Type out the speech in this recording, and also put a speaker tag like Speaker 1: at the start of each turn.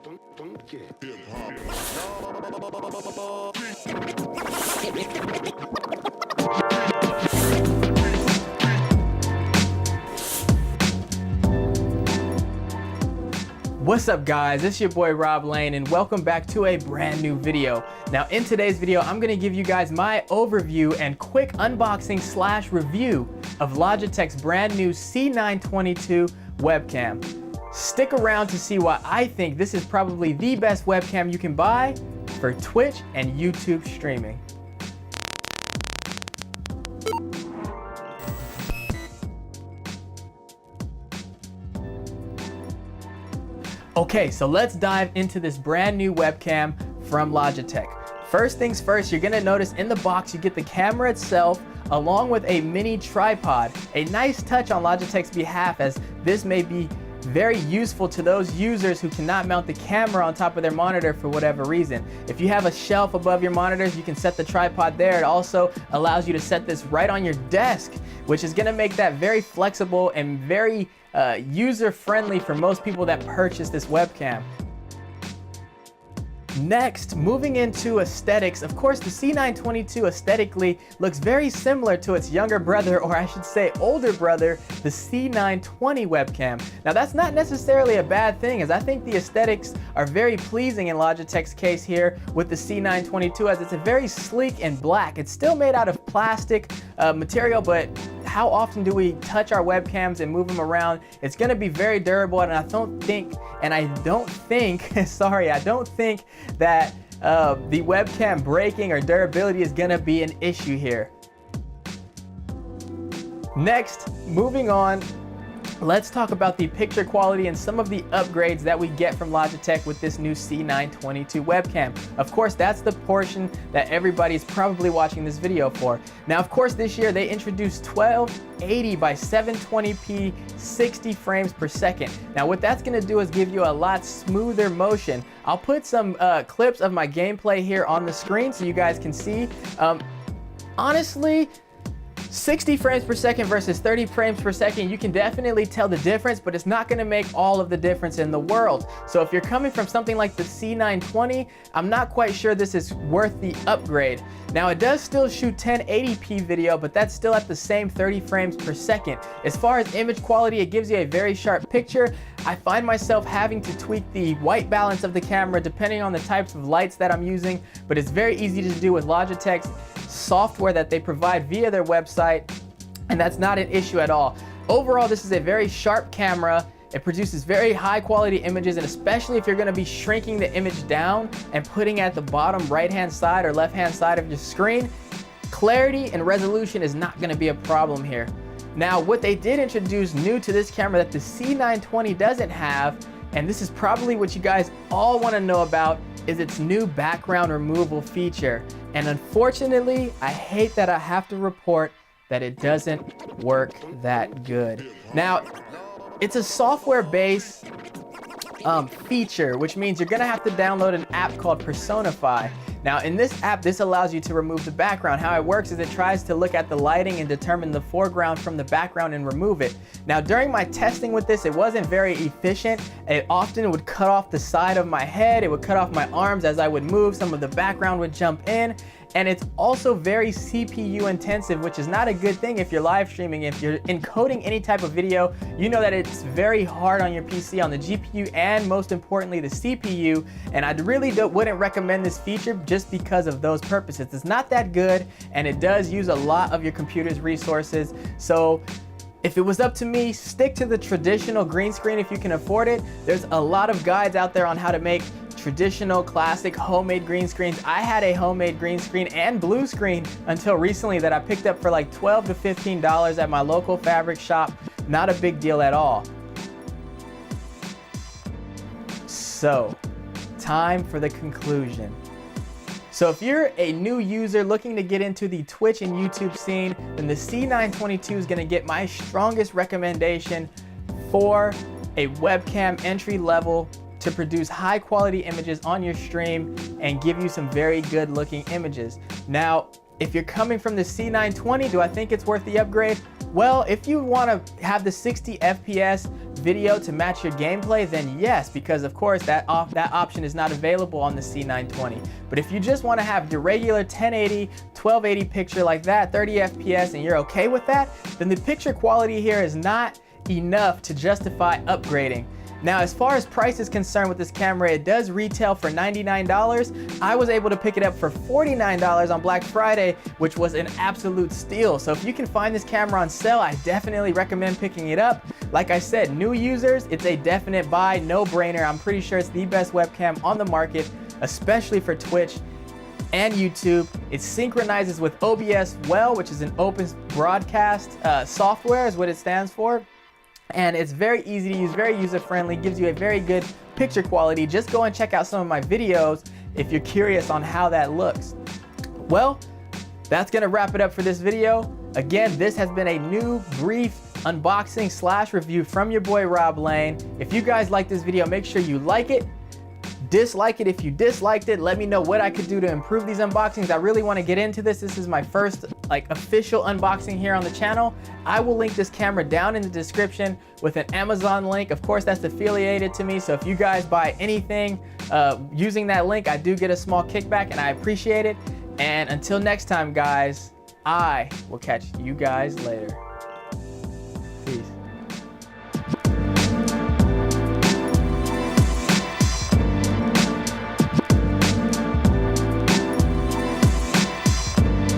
Speaker 1: What's up guys, it's your boy Rob Lane and welcome back to a brand new video. Now in today's video, I'm gonna give you guys my overview and quick unboxing / review of Logitech's brand new C922 webcam. Stick around to see why I think this is probably the best webcam you can buy for Twitch and YouTube streaming. Okay, so let's dive into this brand new webcam from Logitech. First things first, you're gonna notice in the box you get the camera itself along with a mini tripod. A nice touch on Logitech's behalf, as this may be very useful to those users who cannot mount the camera on top of their monitor for whatever reason. If you have a shelf above your monitors, you can set the tripod there. It also allows you to set this right on your desk, which is gonna make that very flexible and very user-friendly for most people that purchase this webcam. Next, moving into aesthetics, of course the C922 aesthetically looks very similar to its younger brother, or I should say older brother, the C920 webcam. Now that's not necessarily a bad thing, as I think the aesthetics are very pleasing in Logitech's case here with the C922, as it's a very sleek and black. It's still made out of plastic material, but how often do we touch our webcams and move them around? It's gonna be very durable, and I don't think that the webcam breaking or durability is gonna be an issue here. Next, moving on, let's talk about the picture quality and some of the upgrades that we get from Logitech with this new C922 webcam. Of course, that's the portion that everybody's probably watching this video for. Now, of course, this year they introduced 1280 by 720p 60 frames per second. Now, what that's gonna do is give you a lot smoother motion. I'll put some clips of my gameplay here on the screen so you guys can see. Honestly, 60 frames per second versus 30 frames per second, you can definitely tell the difference, but it's not gonna make all of the difference in the world. So if you're coming from something like the C920, I'm not quite sure this is worth the upgrade. Now it does still shoot 1080p video, but that's still at the same 30 frames per second. As far as image quality, it gives you a very sharp picture. I find myself having to tweak the white balance of the camera depending on the types of lights that I'm using, but it's very easy to do with Logitech's software that they provide via their website, and that's not an issue at all. Overall, this is a very sharp camera. It produces very high quality images, and especially if you're gonna be shrinking the image down and putting it at the bottom right-hand side or left-hand side of your screen, clarity and resolution is not gonna be a problem here. Now, what they did introduce new to this camera that the C920 doesn't have, and this is probably what you guys all wanna know about, is its new background removal feature. And unfortunately, I hate that I have to report that it doesn't work that good. Now, it's a software-based feature, which means you're gonna have to download an app called Personify. Now in this app, this allows you to remove the background. How it works is it tries to look at the lighting and determine the foreground from the background and remove it. Now during my testing with this, it wasn't very efficient. It often would cut off the side of my head, it would cut off my arms as I would move, some of the background would jump in. And it's also very CPU intensive, which is not a good thing if you're live streaming. If you're encoding any type of video, you know that it's very hard on your PC, on the GPU, and most importantly, the CPU. And I really wouldn't recommend this feature just because of those purposes. It's not that good, and it does use a lot of your computer's resources. So if it was up to me, stick to the traditional green screen if you can afford it. There's a lot of guides out there on how to make traditional, classic, homemade green screens. I had a homemade green screen and blue screen until recently that I picked up for like $12 to $15 at my local fabric shop. Not a big deal at all. So, time for the conclusion. So if you're a new user looking to get into the Twitch and YouTube scene, then the C922 is gonna get my strongest recommendation for a webcam entry level to produce high quality images on your stream and give you some very good looking images. Now, if you're coming from the C920, do I think it's worth the upgrade? Well, if you want to have the 60 FPS video to match your gameplay, then yes, because of course that option is not available on the C920. But if you just want to have your regular 1080, 1280 picture like that, 30 FPS, and you're okay with that, then the picture quality here is not enough to justify upgrading. Now, as far as price is concerned with this camera, it does retail for $99. I was able to pick it up for $49 on Black Friday, which was an absolute steal. So if you can find this camera on sale, I definitely recommend picking it up. Like I said, new users, it's a definite buy, no brainer. I'm pretty sure it's the best webcam on the market, especially for Twitch and YouTube. It synchronizes with OBS well, which is an open broadcast software is what it stands for. And it's very easy to use, very user-friendly, gives you a very good picture quality. Just go and check out some of my videos if you're curious on how that looks. Well, that's gonna wrap it up for this video. Again, this has been a new brief unboxing / review from your boy Rob Lane. If you guys like this video, make sure you like it. Dislike it if you disliked it. Let me know what I could do to improve these unboxings. I really want to get into this. This is my first official unboxing here on the channel. I will link this camera down in the description with an Amazon link. Of course, that's affiliated to me. So if you guys buy anything using that link, I do get a small kickback and I appreciate it. And until next time, guys, I will catch you guys later.